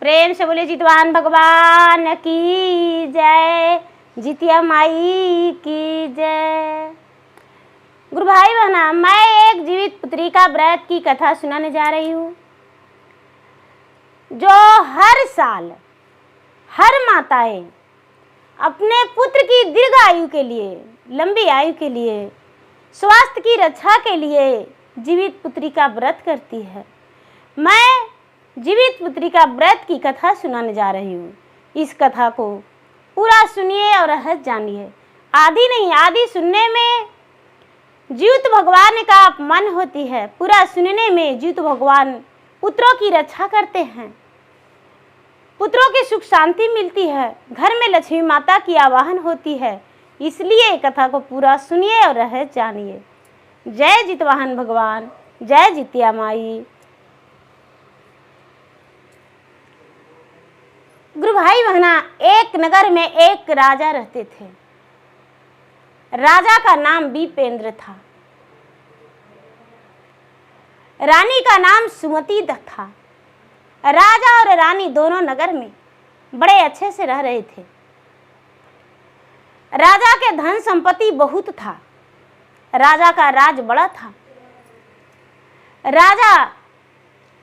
प्रेम से बोले जितवाहन भगवान की जय, जितिया माई की जय। गुरु भाई बहना, मैं एक जीवित पुत्री का व्रत की कथा सुनाने जा रही हूँ, जो हर साल हर माताएं अपने पुत्र की दीर्घ आयु के लिए, लंबी आयु के लिए, स्वास्थ्य की रक्षा के लिए जीवित पुत्री का व्रत करती है। मैं जीवित पुत्री का व्रत की कथा सुनाने जा रही हूँ। इस कथा को पूरा सुनिए और रहस्य जानिए। आधी नहीं, आधी सुनने में जीवित भगवान का अपमान होती है, पूरा सुनने में जीवित भगवान पुत्रों की रक्षा करते हैं, पुत्रों की सुख शांति मिलती है, घर में लक्ष्मी माता की आवाहन होती है। इसलिए कथा को पूरा सुनिए और रहस्य जानिए। जय जितवाहन भगवान, जय जितिया माई। गुरु भाई बहना, एक नगर में एक राजा रहते थे। राजा का नाम विपेंद्र था, रानी का नाम सुमति था। राजा और रानी दोनों नगर में बड़े अच्छे से रह रहे थे। राजा के धन संपत्ति बहुत था, राजा का राज बड़ा था। राजा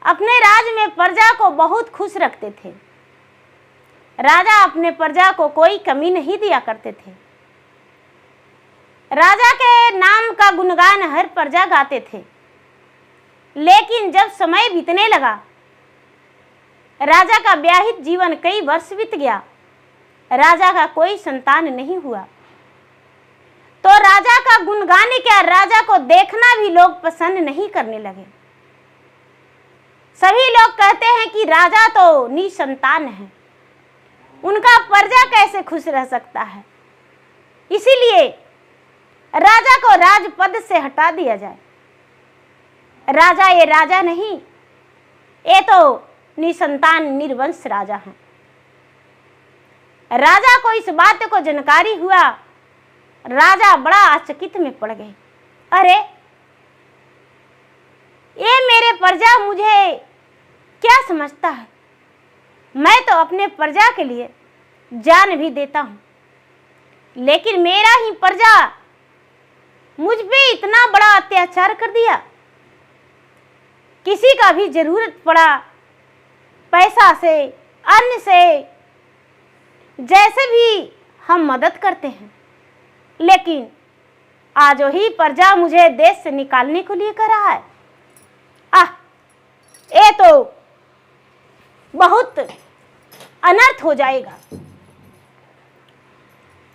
अपने राज में प्रजा को बहुत खुश रखते थे। राजा अपने प्रजा को कोई कमी नहीं दिया करते थे। राजा के नाम का गुणगान हर प्रजा गाते थे। लेकिन जब समय बीतने लगा, राजा का विवाहित जीवन कई वर्ष बीत गया, राजा का कोई संतान नहीं हुआ, तो राजा का गुणगान क्या, राजा को देखना भी लोग पसंद नहीं करने लगे। सभी लोग कहते हैं कि राजा तो निसंतान है, उनका प्रजा कैसे खुश रह सकता है। इसीलिए राजा को राजपद से हटा दिया जाए। राजा ये राजा नहीं, ये तो निसंतान निर्वंश राजा है। राजा को इस बात को जानकारी हुआ, राजा बड़ा आचकित में पड़ गए। अरे, ये मेरे प्रजा मुझे क्या समझता है, मैं तो अपने प्रजा के लिए जान भी देता हूं, लेकिन मेरा ही प्रजा मुझ पे इतना बड़ा अत्याचार कर दिया। किसी का भी जरूरत पड़ा, पैसा से, अन्न से, जैसे भी हम मदद करते हैं, लेकिन आज वही प्रजा मुझे देश से निकालने को लिए कर रहा है। ये तो बहुत अनर्थ हो जाएगा।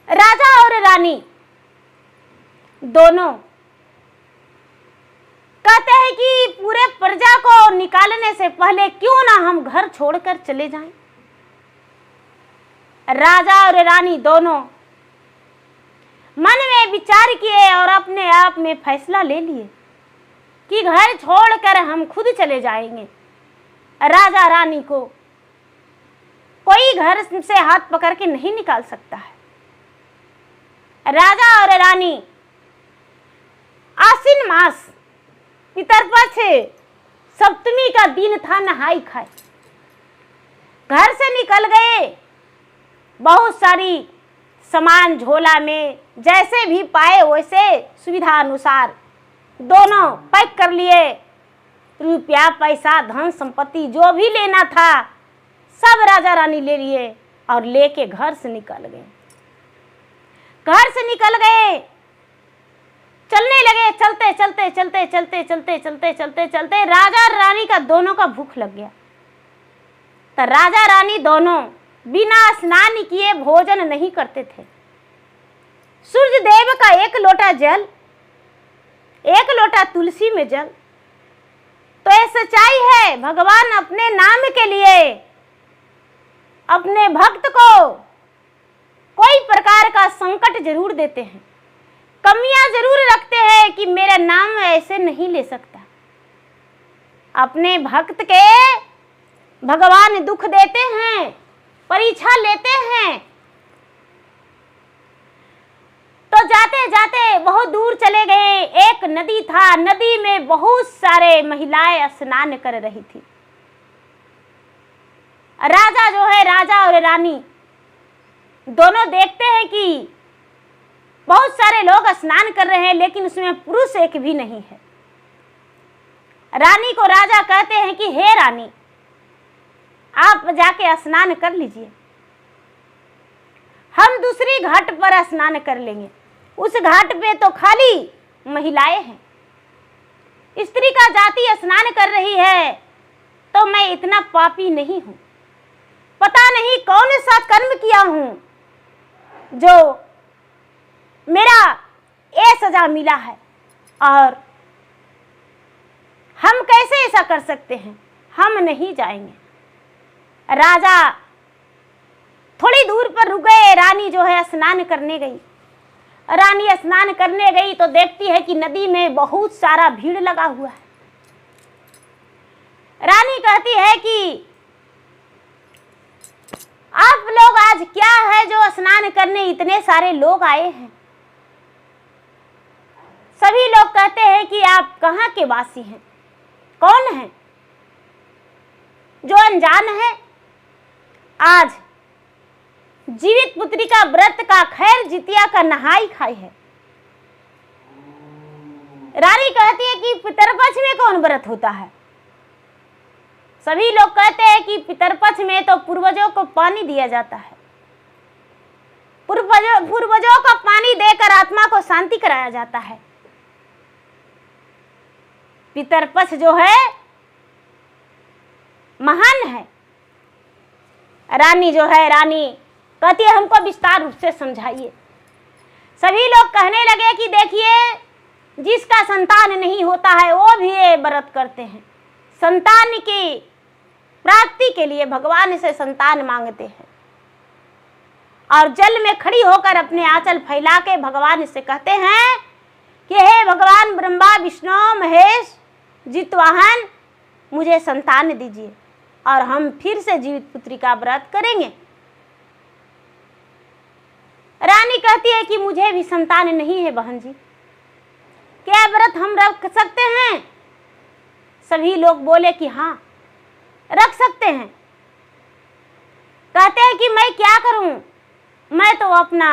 राजा और रानी दोनों कहते हैं कि पूरे प्रजा को निकालने से पहले क्यों ना हम घर छोड़कर चले जाएं। राजा और रानी दोनों मन में विचार किए और अपने आप में फैसला ले लिए कि घर छोड़कर हम खुद चले जाएंगे। राजा रानी को कोई घर से हाथ पकड़ के नहीं निकाल सकता है। राजा और रानी आश्विन मास पितरपक्ष सप्तमी का दिन था, नहाई खाए घर से निकल गए। बहुत सारी सामान झोला में जैसे भी पाए वैसे सुविधा अनुसार दोनों पैक कर लिए। रुपया, पैसा, धन संपत्ति जो भी लेना था सब राजा रानी ले लिए और लेके घर से निकल गए। घर से निकल गए, चलने लगे। चलते चलते चलते चलते चलते चलते चलते चलते राजा रानी का दोनों का भूख लग गया। तो राजा रानी दोनों बिना स्नान किए भोजन नहीं करते थे। सूर्य देव का एक लोटा जल, एक लोटा तुलसी में जल, तो ये सच्चाई है। भगवान अपने नाम के लिए अपने भक्त को कोई प्रकार का संकट जरूर देते हैं, कमियां जरूर रखते हैं कि मेरा नाम ऐसे नहीं ले सकता। अपने भक्त के भगवान दुख देते हैं, परीक्षा लेते हैं। तो जाते जाते बहुत दूर चले गए। एक नदी था, नदी में बहुत सारे महिलाएं स्नान कर रही थी। राजा जो है, राजा और रानी दोनों देखते हैं कि बहुत सारे लोग स्नान कर रहे हैं, लेकिन उसमें पुरुष एक भी नहीं है। रानी को राजा कहते हैं कि हे रानी, आप जाके स्नान कर लीजिए, हम दूसरी घाट पर स्नान कर लेंगे। उस घाट पे तो खाली महिलाएं हैं, स्त्री का जाति स्नान कर रही है, तो मैं इतना पापी नहीं हूं। पता नहीं कौन सा कर्म किया हूं जो मेरा ये सजा मिला है, और हम कैसे ऐसा कर सकते हैं, हम नहीं जाएंगे। राजा थोड़ी दूर पर रुक गए। रानी जो है स्नान करने गई। रानी स्नान करने गई तो देखती है कि नदी में बहुत सारा भीड़ लगा हुआ है। रानी कहती है कि आप लोग आज क्या है जो स्नान करने इतने सारे लोग आए हैं? सभी लोग कहते हैं कि आप कहाँ के वासी हैं, कौन हैं? जो अनजान है, आज जीवित पुत्री का व्रत का, खैर जितिया का नहाई खाई है। रानी कहती है कि पितरपक्ष में कौन व्रत होता है? सभी लोग कहते हैं कि पितरपक्ष में तो पूर्वजों को पानी दिया जाता है, पूर्वजों को पानी देकर आत्मा को शांति कराया जाता है। पितरपक्ष जो है महान है। रानी जो है, रानी कहती है हमको विस्तार रूप से समझाइए। सभी लोग कहने लगे कि देखिए, जिसका संतान नहीं होता है वो भी ये व्रत करते हैं। संतान की प्राप्ति के लिए भगवान से संतान मांगते हैं, और जल में खड़ी होकर अपने आंचल फैला के भगवान से कहते हैं कि हे भगवान ब्रह्मा विष्णु महेश जितवाहन, मुझे संतान दीजिए और हम फिर से जीवित पुत्री का व्रत करेंगे। रानी कहती है कि मुझे भी संतान नहीं है बहन जी, क्या व्रत हम रख सकते हैं? सभी लोग बोले कि हाँ रख सकते हैं। कहते हैं कि मैं क्या करूं, मैं तो अपना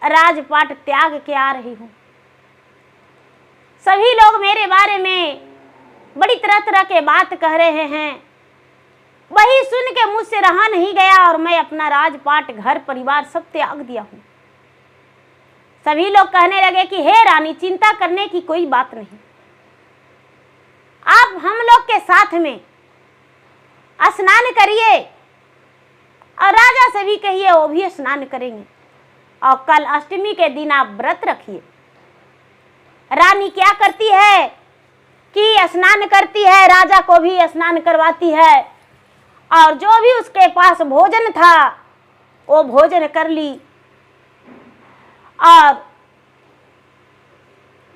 राजपाट त्याग के आ रही हूं। सभी लोग मेरे बारे में बड़ी तरह तरह के बात कह रहे हैं, वही सुन के मुझसे रहा नहीं गया और मैं अपना राजपाट, घर परिवार सब त्याग दिया हूं। सभी लोग कहने लगे कि हे रानी, चिंता करने की कोई बात नहीं, आप हम लोग के साथ में स्नान करिए और राजा से भी कहिए वो भी स्नान करेंगे, और कल अष्टमी के दिन आप व्रत रखिए। रानी क्या करती है कि स्नान करती है, राजा को भी स्नान करवाती है, और जो भी उसके पास भोजन था वो भोजन कर ली। और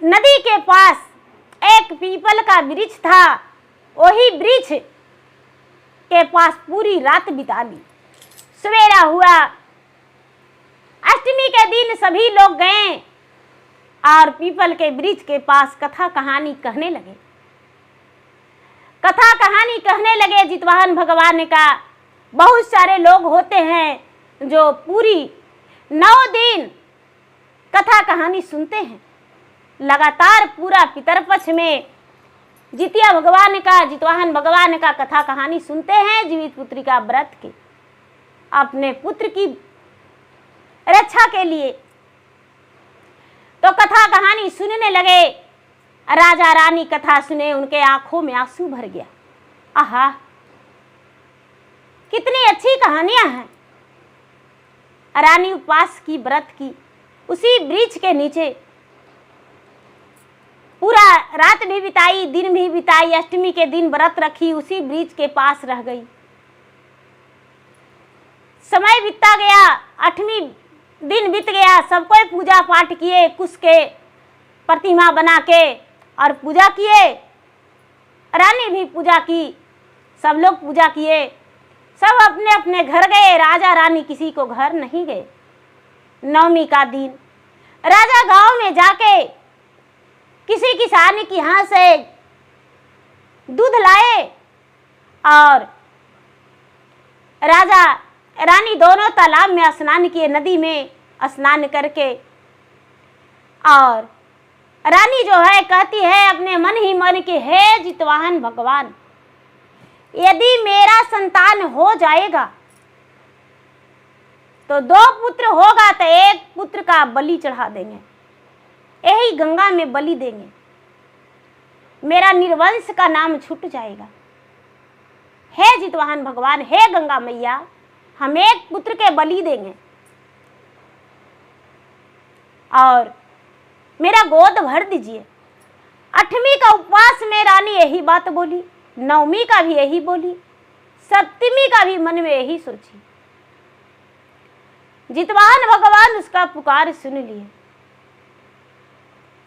नदी के पास एक पीपल का वृक्ष था, वही वृक्ष के पास पूरी रात बिता ली। सवेरा हुआ, अष्टमी के दिन सभी लोग गए और पीपल के वृक्ष के पास कथा कहानी कहने लगे। कथा कहानी कहने लगे जितवाहन भगवान का। बहुत सारे लोग होते हैं जो पूरी 9 दिन कथा कहानी सुनते हैं, लगातार पूरा पितरपक्ष में जितिया भगवान का, जितवाहन भगवान का कथा कहानी सुनते हैं जीवित पुत्री का व्रत के, अपने पुत्र की रक्षा के लिए। तो कथा कहानी सुनने लगे। राजा रानी कथा सुने, उनके आंखों में आंसू भर गया। आहा, कितनी अच्छी कहानियां हैं। रानी उपवास की, व्रत की, उसी वृक्ष के नीचे पूरा रात भी बिताई, दिन भी बिताई, अष्टमी के दिन व्रत रखी, उसी वृक्ष के पास रह गई। समय बीतता गया, 8वीं दिन बीत गया, सब कोई पूजा पाठ किए, कुश के प्रतिमा बना के और पूजा किए। रानी भी पूजा की, सब लोग पूजा किए, सब अपने अपने घर गए। राजा रानी किसी को घर नहीं गए। 9वीं का दिन राजा गांव में जाके किसी किसान के यहाँ से दूध लाए और राजा रानी दोनों तालाब में स्नान किए, नदी में स्नान करके, और रानी जो है कहती है अपने मन ही मन के, हे जितवाहन भगवान, यदि मेरा संतान हो जाएगा तो 2 पुत्र होगा तो 1 पुत्र का बलि चढ़ा देंगे, यही गंगा में बलि देंगे, मेरा निर्वंश का नाम छूट जाएगा। हे जितवाहन भगवान, हे गंगा मैया, हम 1 पुत्र के बलि देंगे और मेरा गोद भर दीजिए। 8वीं का उपवास में रानी यही बात बोली, 9वीं का भी यही बोली, 7वीं का भी मन में यही सोची। जितवाहन भगवान उसका पुकार सुन लिए।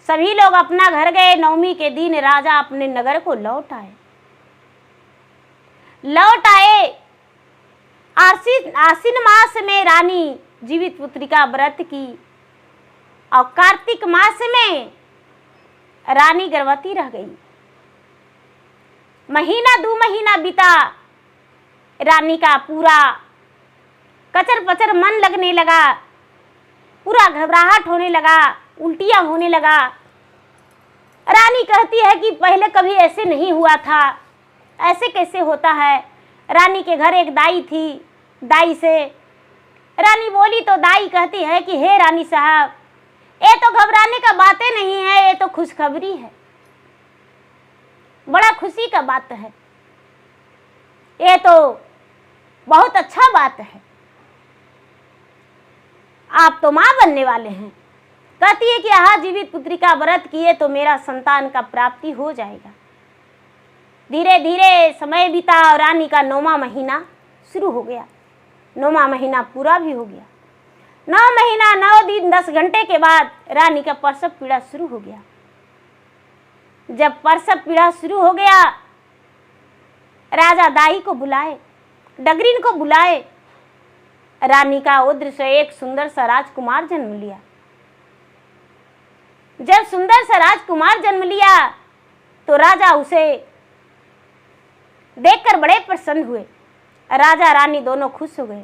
सभी लोग अपना घर गए। 9वीं के दिन राजा अपने नगर को लौट आए। आश्विन मास में रानी जीवित पुत्री का व्रत की और कार्तिक मास में रानी गर्भवती रह गई। महीना 2 महीना बीता, रानी का पूरा कचर पचर मन लगने लगा, पूरा घबराहट होने लगा, उल्टियां होने लगा। रानी कहती है कि पहले कभी ऐसे नहीं हुआ था, ऐसे कैसे होता है। रानी के घर एक दाई थी, दाई से रानी बोली तो दाई कहती है कि हे रानी साहब, ये तो घबराने का बातें नहीं है, ये तो खुशखबरी है, बड़ा खुशी का बात है, ये तो बहुत अच्छा बात है, आप तो माँ बनने वाले हैं। कहती है कि हाँ, जीवित पुत्री का व्रत किए तो मेरा संतान का प्राप्ति हो जाएगा। धीरे धीरे समय बीता और रानी का 9वां महीना शुरू हो गया। 9वां महीना पूरा भी हो गया। 9 महीना 9 दिन 10 घंटे के बाद रानी का प्रसव पीड़ा शुरू हो गया। जब प्रसव पीड़ा शुरू हो गया, राजा दाई को बुलाए, डगरीन को बुलाए। रानी का उद्र से एक सुंदर सा राजकुमार जन्म लिया। जब सुंदर सा राजकुमार जन्म लिया तो राजा उसे देखकर बड़े प्रसन्न हुए। राजा रानी दोनों खुश हो गए।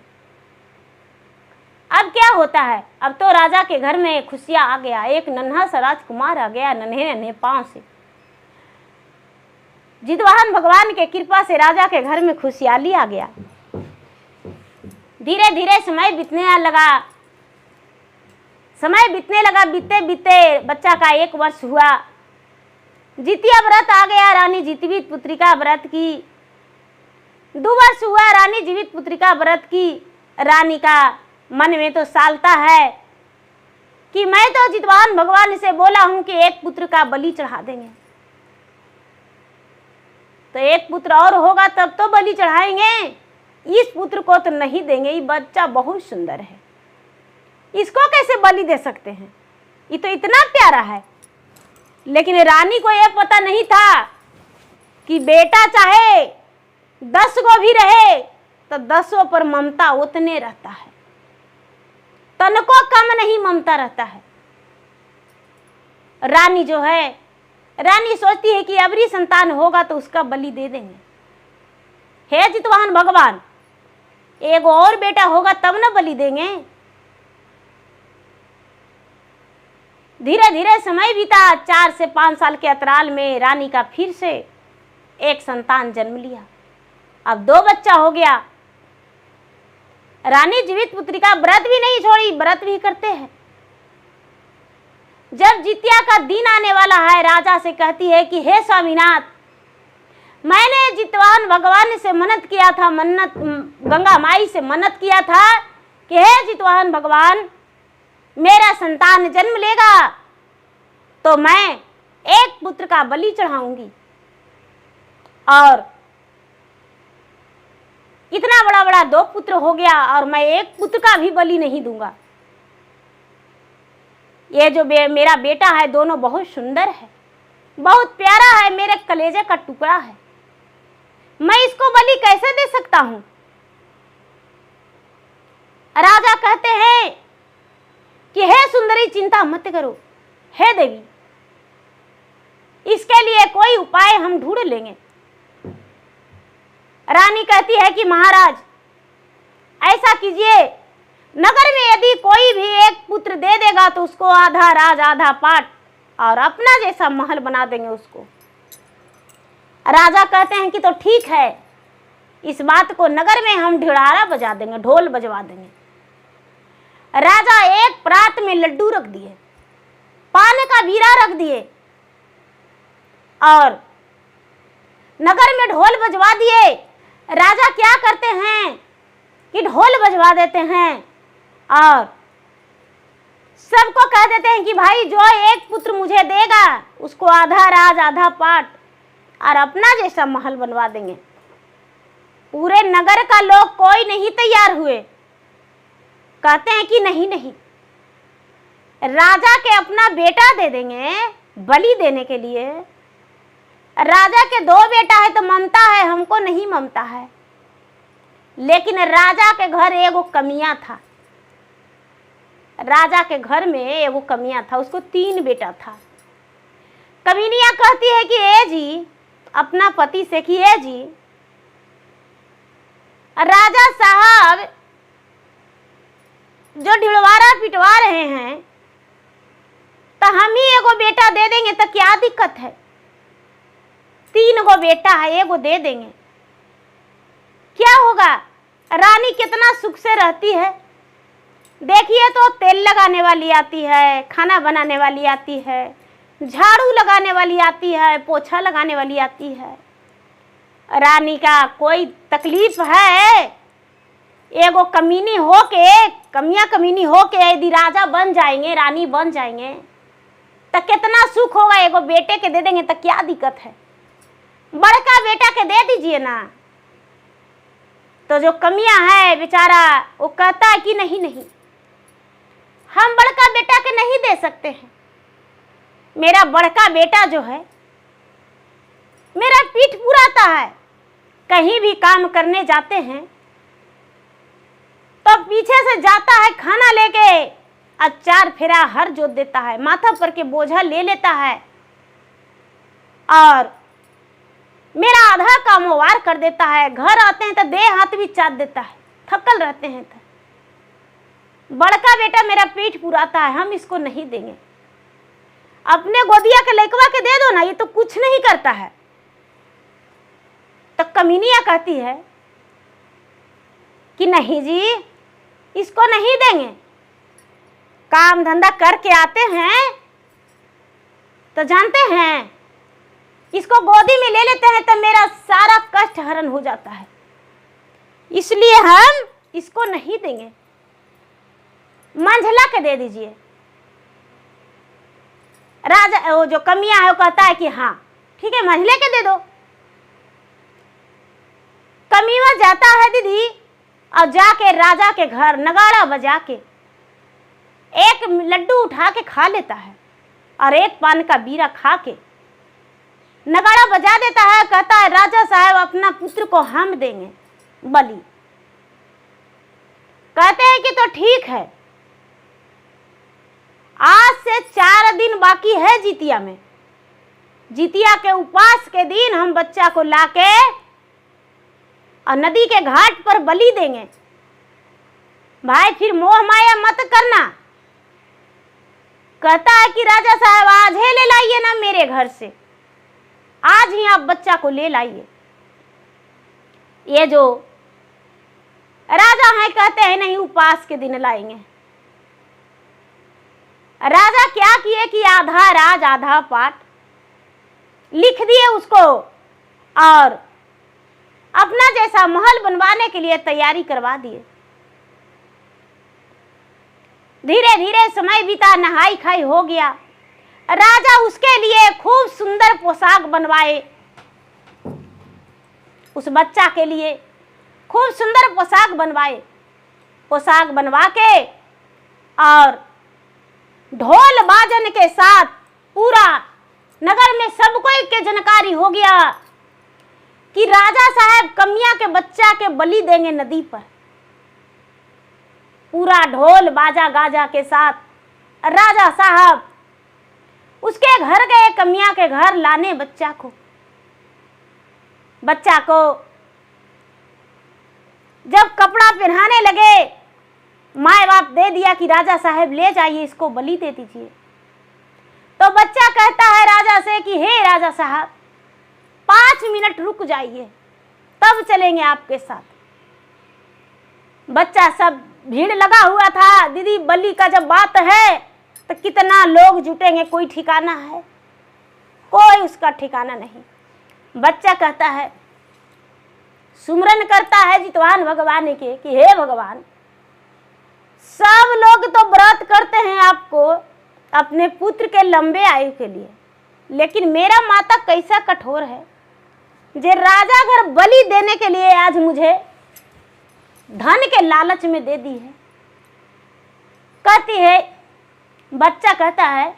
अब क्या होता है, अब तो राजा के घर में खुशियां आ गया। एक नन्हा सा राजकुमार आ गया, नन्हे नन्हे पांव से। जितवाहन भगवान के कृपा से राजा के घर में खुशहाली आ गया। धीरे धीरे समय बीतने लगा। समय बीतने लगा, बीते बीते बच्चा का 1 वर्ष हुआ। जितिया व्रत आ गया। रानी जीवित पुत्री का व्रत की। 2 वर्ष हुआ, रानी जीवित पुत्री का व्रत की। रानी का मन में तो सालता है कि मैं तो जितवाहन भगवान से बोला हूं कि 1 पुत्र का बलि चढ़ा देंगे, तो 1 पुत्र और होगा तब तो बलि चढ़ाएंगे। इस पुत्र को तो नहीं देंगे, ये बच्चा बहुत सुंदर है, इसको कैसे बलि दे सकते हैं, ये तो इतना प्यारा है। लेकिन रानी को यह पता नहीं था कि बेटा चाहे 10 को भी रहे तो 10 पर ममता उतने रहता है, तनको कम नहीं ममता रहता है। रानी जो है, रानी सोचती है कि अबरी संतान होगा तो उसका बलि दे देंगे। हे जितवाहन भगवान, एक और बेटा होगा तब न बलि देंगे। धीरे धीरे समय बीता। 4 से 5 साल के अंतराल में रानी का फिर से एक संतान जन्म लिया। अब 2 बच्चा हो गया। रानी जीवित पुत्री का व्रत भी नहीं छोड़ी, व्रत भी करते हैं। जब जितिया का दिन आने वाला है, राजा से कहती है कि हे स्वामीनाथ, मैंने जितवाहन भगवान से मन्नत किया था, गंगा माई से मन्नत किया था कि हे जितवाहन भगवान, मेरा संतान जन्म लेगा तो मैं 1 पुत्र का बलि चढ़ाऊंगी, और इतना बड़ा बड़ा 2 पुत्र हो गया और मैं 1 पुत्र का भी बलि नहीं दूंगा। ये जो मेरा बेटा है, दोनों बहुत सुंदर है, बहुत प्यारा है, मेरे कलेजे का टुकड़ा है, मैं इसको बलि कैसे दे सकता हूं। राजा कहते हैं कि हे सुंदरी, चिंता मत करो, हे देवी, इसके लिए कोई उपाय हम ढूंढ लेंगे। रानी कहती है कि महाराज, ऐसा कीजिए, नगर में यदि कोई भी एक पुत्र दे देगा तो उसको आधा राज आधा पाट और अपना जैसा महल बना देंगे उसको। राजा कहते हैं कि तो ठीक है, इस बात को नगर में हम ढिढारा बजा देंगे, ढोल बजवा देंगे। राजा एक परात में लड्डू रख दिए, पान का बीरा रख दिए और नगर में ढोल बजवा दिए। राजा क्या करते हैं कि ढोल बजवा देते हैं और सबको कह देते हैं कि भाई जो एक पुत्र मुझे देगा उसको आधा राज आधा पाट और अपना जैसा महल बनवा देंगे। पूरे नगर का लोग कोई नहीं तैयार हुए, कहते हैं कि नहीं नहीं, राजा के अपना बेटा दे देंगे बलि देने के लिए। राजा के 2 बेटा है तो ममता है, हमको नहीं ममता है। लेकिन राजा के घर एगो कमियां था, राजा के घर में एगो कमियां था, उसको 3 बेटा था। कमीनिया कहती है कि ए जी, अपना पति से कि ए जी, राजा साहब जो ढिलवारा पिटवा रहे हैं तो हम ही एगो बेटा दे देंगे तो क्या दिक्कत है? 3 गो बेटा है, एगो दे देंगे, क्या होगा? रानी कितना सुख से रहती है। देखिए तो तेल लगाने वाली आती है, खाना बनाने वाली आती है, झाड़ू लगाने वाली आती है, पोछा लगाने वाली आती है। रानी का कोई तकलीफ है? एगो कमीनी होके, कमीनी होके यदि राजा बन जाएंगे, रानी बन जाएंगे तो कितना सुख होगा। एगो बेटे के दे देंगे तो क्या दिक्कत है? बड़का बेटा के दे दीजिए ना। तो जो कमियां है बेचारा वो कहता है कि नहीं नहीं, हम बड़का बेटा के नहीं दे सकते हैं। मेरा बड़का बेटा जो है मेरा पीठ पुराता है, कहीं भी काम करने जाते हैं तो पीछे से जाता है खाना लेके और 4 फेरा हर जोत देता है, माथा पर के बोझा ले लेता है और मेरा आधा काम वार कर देता है। घर आते हैं तो देह हाथ भी चाट देता है, थकल रहते हैं तो। बड़का बेटा मेरा पेट पुराता है, हम इसको नहीं देंगे। अपने गोदिया के लड़कवा के दे दो ना, ये तो कुछ नहीं करता है। तो कमीनिया कहती है कि नहीं जी, इसको नहीं देंगे। काम धंधा करके आते हैं तो जानते हैं, इसको गोदी में ले लेते हैं तो मेरा सारा कष्ट हरण हो जाता है, इसलिए हम इसको नहीं देंगे, मंझला के दे दीजिए। राजा वो जो कमियां है वो कहता है कि हाँ ठीक है, मंझले के दे दो। कमीवा जाता है दीदी और जाके राजा के घर नगाड़ा बजा के एक लड्डू उठा के खा लेता है और एक पान का बीरा खा के नगाड़ा बजा देता है। कहता है राजा साहब अपना पुत्र को हम देंगे बलि। कहते हैं कि तो ठीक है, आज से 4 दिन बाकी है जितिया में। जितिया के उपास के दिन हम बच्चा को लाके और नदी के घाट पर बलि देंगे। भाई फिर मोह माया मत करना। कहता है कि राजा साहब आज ही ले लाइए ना मेरे घर से, आज ही आप बच्चा को ले लाइए। ये जो राजा है कहते हैं नहीं, उपास के दिन लाएंगे। राजा क्या किए कि आधा राज आधा पाट लिख दिए उसको और अपना जैसा महल बनवाने के लिए तैयारी करवा दिए। धीरे धीरे समय बीता, नहाई खाई हो गया। राजा उसके लिए खूब सुंदर पोशाक बनवाए, उस बच्चा के लिए खूब सुंदर पोशाक बनवाए। पोशाक बनवा के और ढोल बाजन के साथ पूरा नगर में सबको के जानकारी हो गया कि राजा साहब कमिया के बच्चा के बलि देंगे नदी पर। पूरा ढोल बाजा गाजा के साथ राजा साहब उसके घर गए, कमिया के घर लाने बच्चा को जब कपड़ा पहनाने लगे, माँ बाप दे दिया कि राजा साहब ले जाइए, इसको बलि दे दीजिए। तो बच्चा कहता है राजा से कि हे राजा साहब 5 मिनट रुक जाइए, तब चलेंगे आपके साथ। बच्चा, सब भीड़ लगा हुआ था, दीदी बलि का जब बात है तो कितना लोग जुटेंगे, कोई ठिकाना है? कोई उसका ठिकाना नहीं। बच्चा कहता है, सुमरन करता है जितवान भगवान के कि हे भगवान, सब लोग तो व्रत करते हैं आपको अपने पुत्र के लंबे आयु के लिए, लेकिन मेरा माता कैसा कठोर है जे राजा घर बलि देने के लिए आज मुझे धन के लालच में दे दी है। कहती है, बच्चा कहता है,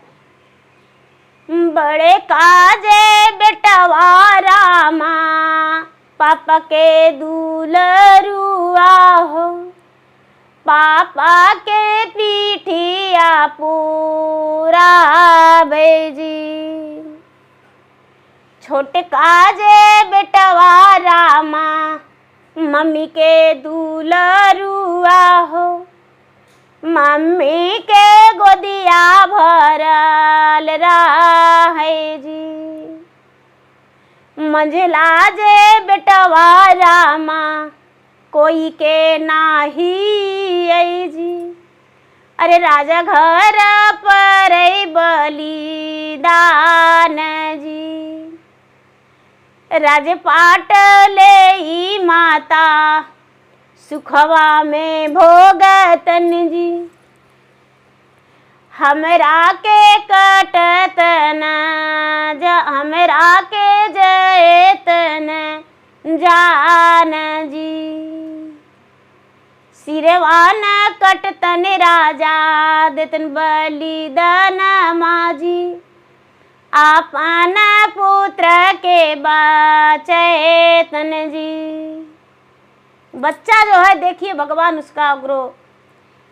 बड़े काजे बेटवा रामा, पापा के दुलरुआ हो, पापा के पीठिया पूरा भेजी। छोटे काजे बेटवा रामा, मम्मी के दुलरुआ हो, मम्मी के गोदिया भरल रहे जी। मंझला जे बेटवा रामा, कोई के नाही आई जी। अरे राजा घर पर बलिदान जी, राजपाट ले माता, सुखवा में भोगतन जी। हमरा के कटतन हमरा के जयतन जान जी। सिरवान कटतन राजा, देतन बलिदान माजी। आपन पुत्र के बचेतन जी। बच्चा जो है, देखिए भगवान उसका अग्रो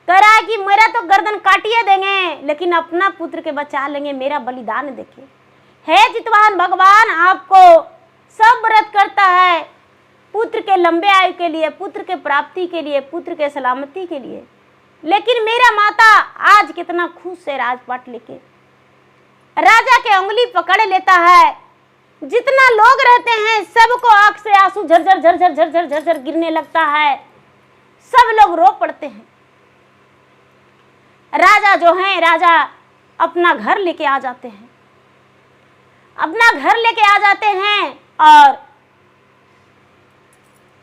कह रहा है कि मेरा तो गर्दन काटिए देंगे, लेकिन अपना पुत्र के बचा लेंगे, मेरा बलिदान देखिए। हे जितवान भगवान, आपको सब व्रत करता है पुत्र के लंबे आयु के लिए, पुत्र के प्राप्ति के लिए, पुत्र के सलामती के लिए, लेकिन मेरा माता आज कितना खुश से राजपाट लेके राजा के उंगली पकड़ लेता है। जितना लोग रहते हैं सबको आंख से आंसू झरझर झरझर झरझर झरझर गिरने लगता है, सब लोग रो पड़ते हैं। राजा जो है, राजा अपना घर लेके आ जाते हैं, अपना घर लेके आ जाते हैं और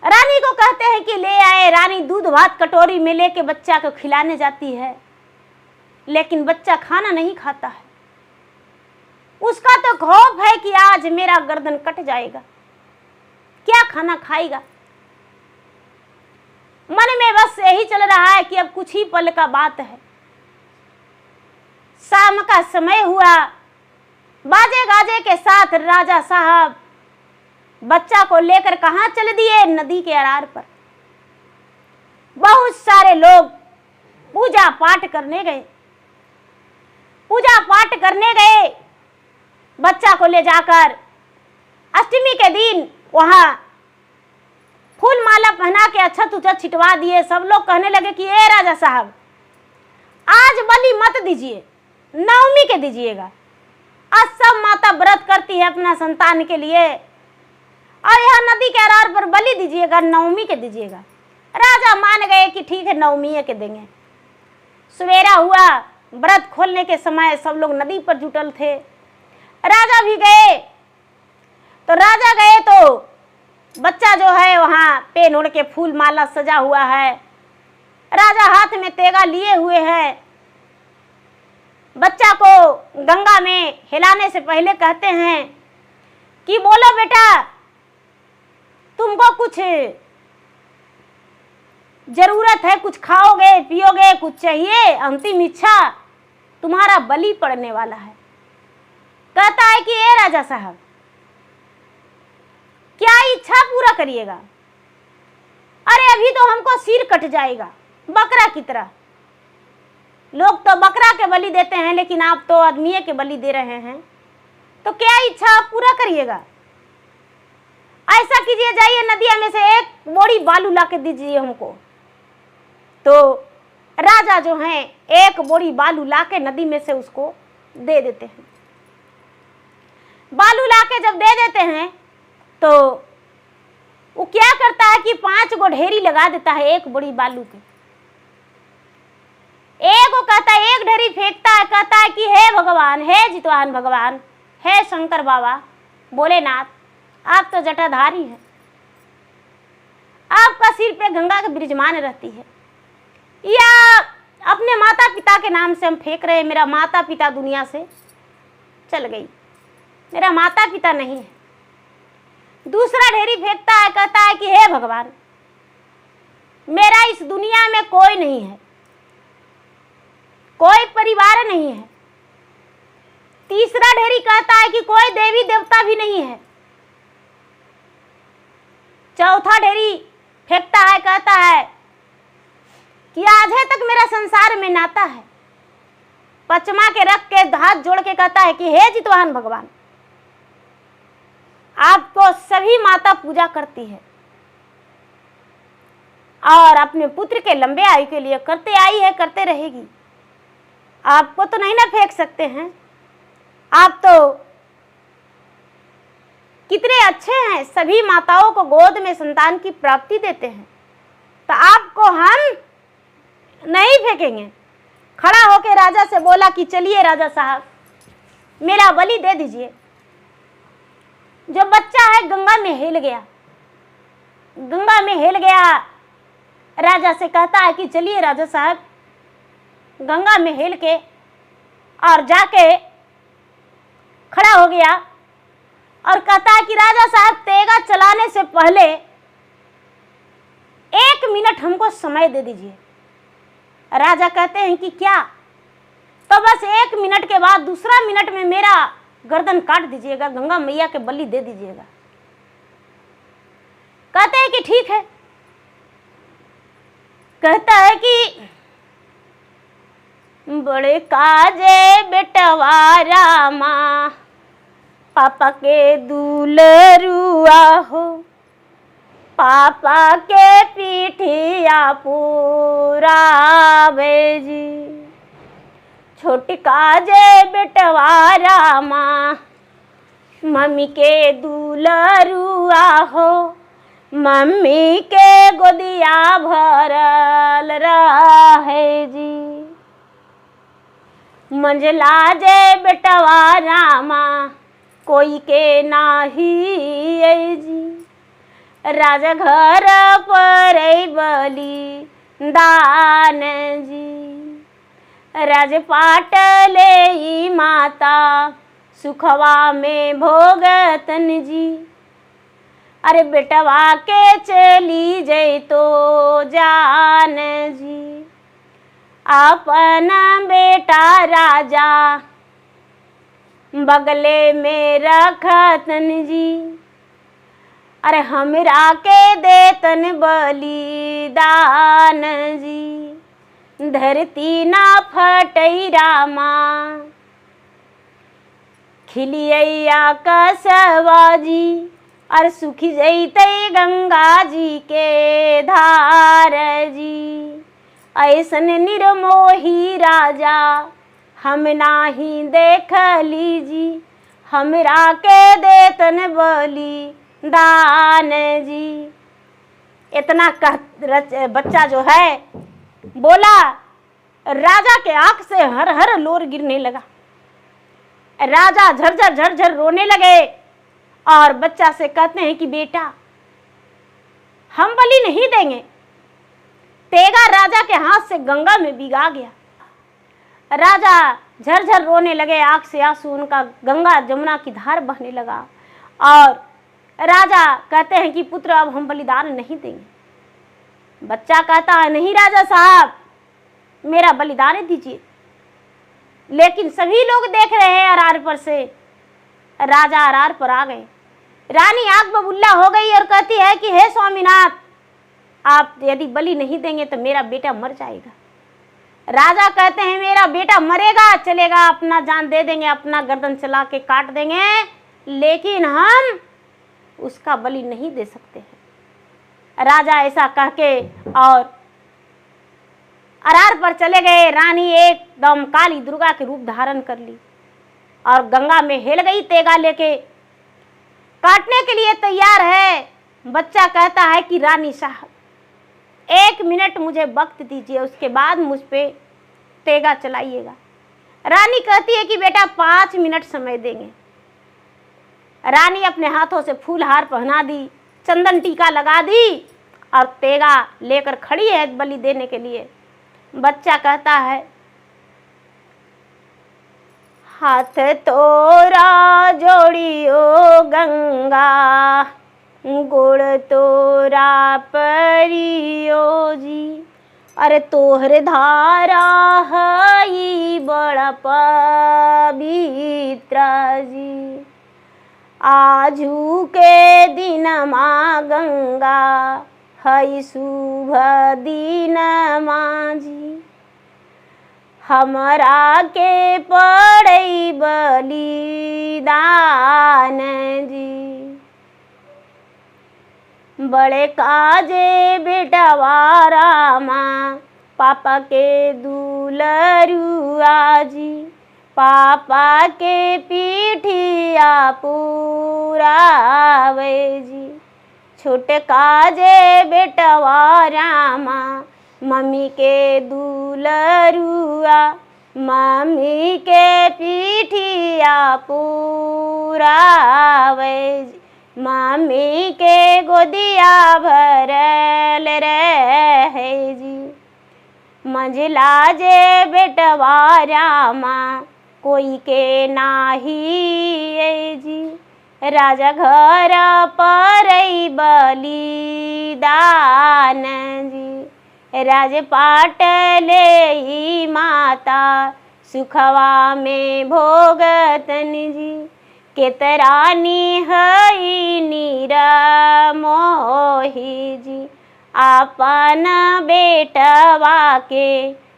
रानी को कहते हैं कि ले आए। रानी दूध भात कटोरी में लेके बच्चा को खिलाने जाती है, लेकिन बच्चा खाना नहीं खाता है। उसका तो खौफ है कि आज मेरा गर्दन कट जाएगा, क्या खाना खाएगा। मन में बस यही चल रहा है कि अब कुछ ही पल का बात है। शाम का समय हुआ, बाजे गाजे के साथ राजा साहब बच्चा को लेकर कहां चल दिए? नदी के अरार पर। बहुत सारे लोग पूजा पाठ करने गए, पूजा पाठ करने गए। बच्चा को ले जाकर अष्टमी के दिन वहां फूल माला पहना के अक्षत उछत छिटवा दिए। सब लोग कहने लगे कि ए राजा साहब, आज बलि मत दीजिए, नवमी के दीजिएगा। आज सब माता व्रत करती है अपना संतान के लिए, और यहाँ नदी के अरार पर बलि दीजिएगा, नवमी के दीजिएगा। राजा मान गए कि ठीक है, नवमी के देंगे। सवेरा हुआ, व्रत खोलने के समय सब लोग नदी पर जुटल थे। राजा भी गए, तो राजा गए तो बच्चा जो है वहाँ पेन ओढ़ के फूल माला सजा हुआ है। राजा हाथ में तेगा लिए हुए हैं। बच्चा को गंगा में हिलाने से पहले कहते हैं कि बोलो बेटा, तुमको कुछ जरूरत है, कुछ खाओगे पियोगे, कुछ चाहिए, अंतिम इच्छा, तुम्हारा बलि पड़ने वाला है। कहता है कि ए राजा साहब, क्या इच्छा पूरा करिएगा? अरे अभी तो हमको सिर कट जाएगा बकरा की तरह। लोग तो बकरा के बलि देते हैं, लेकिन आप तो आदमी के बलि दे रहे हैं, तो क्या इच्छा आप पूरा करिएगा? ऐसा कीजिए, जाइए नदिया में से एक बोरी बालू ला के दीजिए हमको। तो राजा जो हैं एक बोरी बालू ला के नदी में से उसको दे देते हैं। बालू ला के जब दे देते हैं तो वो क्या करता है कि 5 गो ढेरी लगा देता है एक बड़ी बालू के। एक को कहता है, एक ढेरी फेंकता है, कहता है कि हे भगवान, हे जितवान भगवान, हे शंकर बाबा भोलेनाथ, आप तो जटाधारी हैं, आपका सिर पे गंगा के विराजमान रहती है, या अपने माता पिता के नाम से हम फेंक रहे हैं, मेरा माता पिता दुनिया से चल गई, मेरा माता पिता नहीं है। दूसरा ढेरी फेंकता है, कहता है कि हे भगवान, मेरा इस दुनिया में कोई नहीं है, कोई परिवार नहीं है। तीसरा ढेरी कहता है कि कोई देवी देवता भी नहीं है। चौथा ढेरी फेंकता है, कहता है कि आधे तक मेरा संसार में नाता है। पचमा के रख के हाथ जोड़ के कहता है कि हे जितवान भगवान, आपको सभी माता पूजा करती है और अपने पुत्र के लंबे आयु के लिए करते आई है, करते रहेगी। आपको तो नहीं ना फेंक सकते हैं, आप तो कितने अच्छे हैं, सभी माताओं को गोद में संतान की प्राप्ति देते हैं, तो आपको हम नहीं फेंकेंगे। खड़ा होकर राजा से बोला कि चलिए राजा साहब, मेरा बलि दे दीजिए। जो बच्चा है गंगा में हिल गया, गंगा में हिल गया। राजा से कहता है कि चलिए राजा साहब, गंगा में हिल के और जाके खड़ा हो गया और कहता है कि राजा साहब, तेगा चलाने से पहले 1 मिनट हमको समय दे दीजिए। राजा कहते हैं कि क्या? तो बस 1 मिनट के बाद दूसरा मिनट में मेरा गर्दन काट दीजिएगा, गंगा मैया के बलि दे दीजिएगा। कहते हैं कि ठीक है। कहता है कि बड़े काजे बेटवा रामा, पापा के दुलरुआ हो, पापा के पीठिया पूरा बेजी। छोटी काजे बेटवा रामा, मम्मी के दुलरुआ हो, मम्मी के गोदिया भरल रहे जी। मंझला जे बेटवा रामा, कोई के नाही जी। राजा घर पर बलि दान जी। राजपाट ले माता, सुखवा में भोगतन जी। अरे बेटवा के चली जय तो जान जी। अपना बेटा राजा बगले में रखतन जी। अरे हमरा के देतन बलिदान जी। धरती ना फटई रामा, खिलिया कसवा जी। और सुखी जैते गंगा जी के धार जी। ऐसन निर्मोही राजा हम नाही देख लीजी। हमरा के देतन बलि दान जी। इतना बच्चा जो है बोला, राजा के आंख से हर हर लोर गिरने लगा। राजा झरझर झरझर रोने लगे और बच्चा से कहते हैं कि बेटा, हम बलि नहीं देंगे। तेगा राजा के हाथ से गंगा में भिगा गया। राजा झरझर रोने लगे, आंख से आंसू, उनका गंगा जमुना की धार बहने लगा। और राजा कहते हैं कि पुत्र, अब हम बलिदान नहीं देंगे। बच्चा कहता है, नहीं राजा साहब, मेरा बलिदान दीजिए। लेकिन सभी लोग देख रहे हैं अरार पर से। राजा अरार पर आ गए। रानी आग बबूला हो गई और कहती है कि हे स्वामीनाथ, आप यदि बलि नहीं देंगे तो मेरा बेटा मर जाएगा। राजा कहते हैं, मेरा बेटा मरेगा चलेगा, अपना जान दे देंगे, अपना गर्दन चला के काट देंगे, लेकिन हम उसका बलि नहीं दे सकते हैं। राजा ऐसा कह के और अरार पर चले गए। रानी एकदम काली दुर्गा के रूप धारण कर ली और गंगा में हेल गई। तेगा लेके काटने के लिए तैयार है। बच्चा कहता है कि रानी साहब 1 मिनट मुझे वक्त दीजिए, उसके बाद मुझ पे तेगा चलाइएगा। रानी कहती है कि बेटा 5 मिनट समय देंगे। रानी अपने हाथों से फूलहार पहना दी, चंदन टीका लगा दी और तेगा लेकर खड़ी है बलि देने के लिए। बच्चा कहता है हाथ तोरा जोड़ियो गंगा, गोड़ तोरा परियो जी। अरे तोहरे धारा हई बड़ा पवित्र जी। आजू के दिन माँ गंगा हई शुभ दिन माँ जी। हमरा के पड़ई बलिदान जी। बड़े काजे बेटवा रामा, पापा के दुलरुआ जी। पापा के पीठिया पुरावे जी। छोटे काजे बेटवा रामा, मम्मी के दुलरुआ। मम्मी के पीठिया पुरावे जी। मम्मी के गोदिया भरल रहे जी। मंझला जे बेटवा रामा, कोई के नाही जी। राजा घर परई बलिदान जी। राजपाट ले माता, सुखवा में भोगतन जी। केतरानी हई निरमोही जी। आपन बेटवा के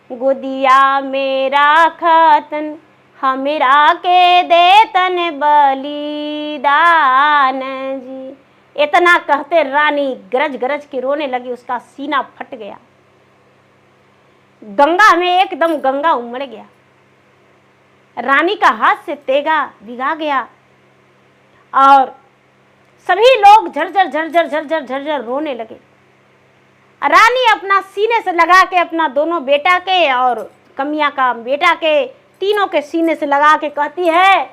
गोदिया में राखतन, हमरा के देतन बलिदान जी। इतना कहते रानी गरज गरज के रोने लगी। उसका सीना फट गया। गंगा में एकदम गंगा उमड़ गया। रानी का हाथ से तेगा भिगा गया और सभी लोग झरझर झरझर झरझर झरझर रोने लगे। रानी अपना सीने से लगा के अपना दोनों बेटा के और कमिया का बेटा के तीनों के सीने से लगा के कहती है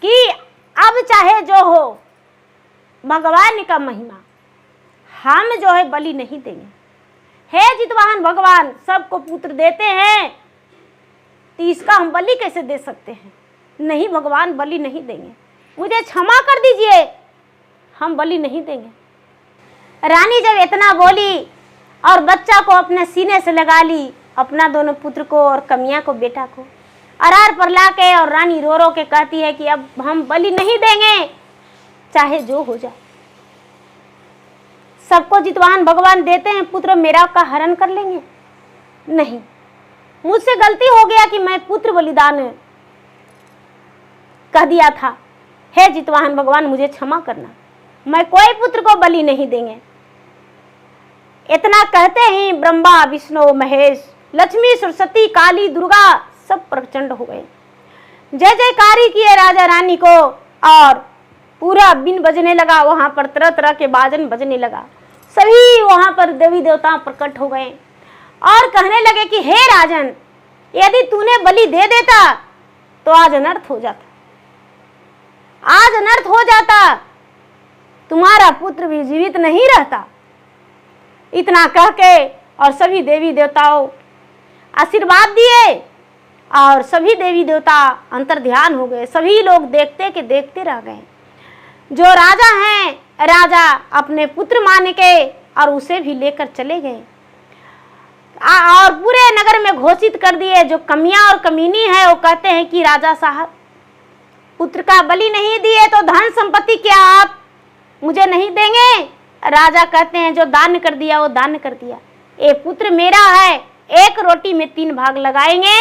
कि अब चाहे जो हो, भगवान का महिमा, हम जो है बलि नहीं देंगे। हे जितवाहन भगवान सबको पुत्र देते हैं, तो इसका हम बलि कैसे दे सकते हैं? नहीं भगवान, बलि नहीं देंगे, मुझे क्षमा कर दीजिए, हम बलि नहीं देंगे। रानी जब इतना बोली और बच्चा को अपने सीने से लगा ली, अपना दोनों पुत्र को और कमिया को बेटा को अरार पर लाके, और रानी रो रो के कहती है कि अब हम बलि नहीं देंगे, चाहे जो हो जाए। सबको जितवाहन भगवान देते हैं पुत्र, मेरा का हरण कर लेंगे? नहीं, मुझसे गलती हो गया कि मैं पुत्र बलिदान कह दिया था। हे जितवाहन भगवान मुझे क्षमा करना, मैं कोई पुत्र को बलि नहीं देंगे। इतना कहते ही ब्रह्मा विष्णु महेश, लक्ष्मी सरस्वती काली दुर्गा सब प्रचंड हो गए। जय जयकारी किए राजा रानी को और पूरा बिन बजने लगा। वहां पर तरह तरह के बाजन बजने लगा। सभी वहां पर देवी देवता प्रकट हो गए और कहने लगे कि हे राजन, यदि तूने बलि दे देता तो आज अनर्थ हो जाता, आज अनर्थ हो जाता, तुम्हारा पुत्र भी जीवित नहीं रहता। इतना कह के और सभी देवी देवताओं आशीर्वाद दिए और सभी देवी देवता अंतर्ध्यान हो गए। सभी लोग देखते के देखते रह गए। जो राजा हैं, राजा अपने पुत्र मान के और उसे भी लेकर चले गए और पूरे नगर में घोषित कर दिए। जो कमियां और कमीनी है वो कहते हैं कि राजा साहब पुत्र का बलि नहीं दिए तो धन संपत्ति क्या आप मुझे नहीं देंगे? राजा कहते हैं जो दान कर दिया वो दान कर दिया। ये पुत्र मेरा है, 1 रोटी में 3 भाग लगाएंगे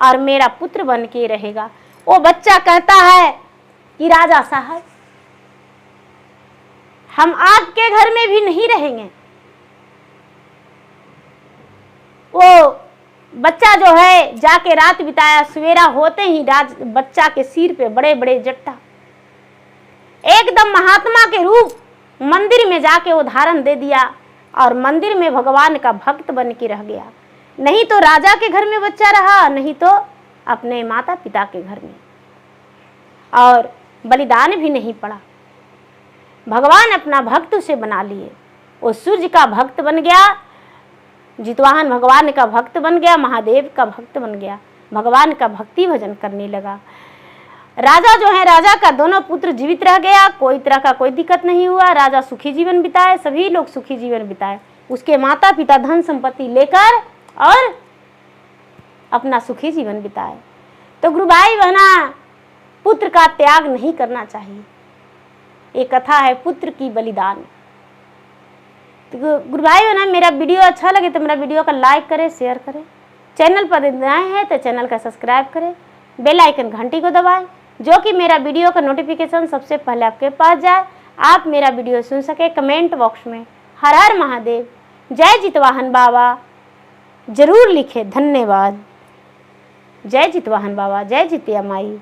और मेरा पुत्र बन के रहेगा। वो बच्चा कहता है कि राजा साहब हम आपके घर में भी नहीं रहेंगे। वो बच्चा जो है जाके रात बिताया, सवेरा होते ही बच्चा के सिर पे बड़े बड़े जट्टा, एकदम महात्मा के रूप मंदिर में जाके वो धारण दे दिया और मंदिर में भगवान का भक्त बन के रह गया। नहीं तो राजा के घर में बच्चा रहा, नहीं तो अपने माता पिता के घर में, और बलिदान भी नहीं पड़ा। भगवान अपना भक्त उसे बना लिए। वो सूर्य का भक्त बन गया, जितवाहन भगवान का भक्त बन गया, महादेव का भक्त बन गया, भगवान का भक्ति भजन करने लगा। राजा जो है, राजा का दोनों पुत्र जीवित रह गया, कोई तरह का कोई दिक्कत नहीं हुआ। राजा सुखी जीवन बिताए, सभी लोग सुखी जीवन बिताए। उसके माता पिता धन संपत्ति लेकर और अपना सुखी जीवन बिताए। तो गुरु भाई बहना, पुत्र का त्याग नहीं करना चाहिए। एक कथा है पुत्र की बलिदान। तो गुरु भाई बहना, मेरा वीडियो अच्छा लगे तो मेरा वीडियो का लाइक करें, शेयर करें। चैनल पर नए हैं तो चैनल का सब्सक्राइब करें, बेल आइकन घंटी को दबाएं, जो कि मेरा वीडियो का नोटिफिकेशन सबसे पहले आपके पास जाए, आप मेरा वीडियो सुन सके। कमेंट बॉक्स में हर हर महादेव, जय जितवाहन बाबा जरूर लिखे। धन्यवाद। जय जितवाहन बाबा, जय जितिया माई।